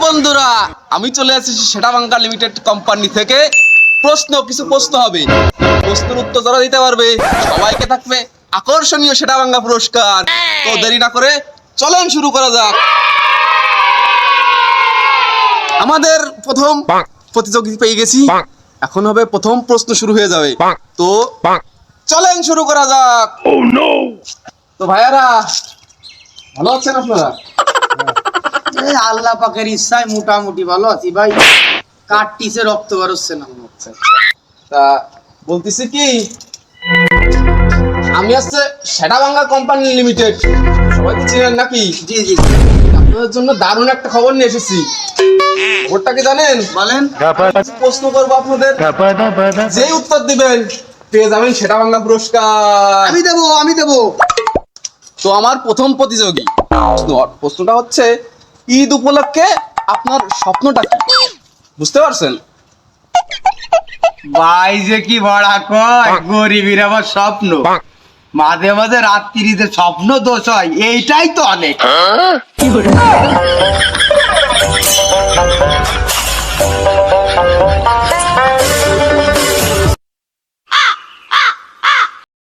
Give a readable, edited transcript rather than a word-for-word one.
বন্ধুরা, আমি চলে এসেছি সেটাবাঙ্গা লিমিটেড কোম্পানি থেকে। কিছু প্রশ্ন হবে, প্রশ্নের উত্তর যারা দিতে পারবে সবাইকে থাকবে আকর্ষণীয় সেটাবাঙ্গা পুরস্কার। তো দেরি না করে চলেন শুরু করা যাক। আমাদের প্রথম প্রতিযোগী পেয়ে গেছি, এখন হবে প্রথম প্রশ্ন শুরু হয়ে যাবে। তো চলেন শুরু করা যাক। তো ভাইয়ারা ভালো আছেন আপনারা? এই আল্লাহ পাকের ইচ্ছায় মোটামুটি ভালো আছি ভাই। কাটতিছে, রক্ত বেরোচ্ছে না। তা বলতেছি কি, আমি হচ্ছে সেটাবাঙ্গা কোম্পানি লিমিটেড, সবাই তো চিনেন নাকি? জি জি, আপনাদের জন্য দারুণ একটা খবর নিয়ে এসেছি। খবরটা কি জানেন? বলেন। প্রশ্ন করবো আপনাদের, যেই উত্তর দিবেন পেয়ে যাবেন সেটাবাঙ্গা পুরস্কার। আমি দেবো। তো আমার প্রথম প্রতিযোগী, প্রশ্নটা হচ্ছে ঈদ উপলক্ষে আপনার স্বপ্নটা কি? বুঝতে পারছেন? ভাই যে কি ভাড়া কয়, গরিবের আবার স্বপ্ন মাঝে মাঝে রাত্রিতে স্বপ্ন দোষ হয়, এইটাই তো অনেক।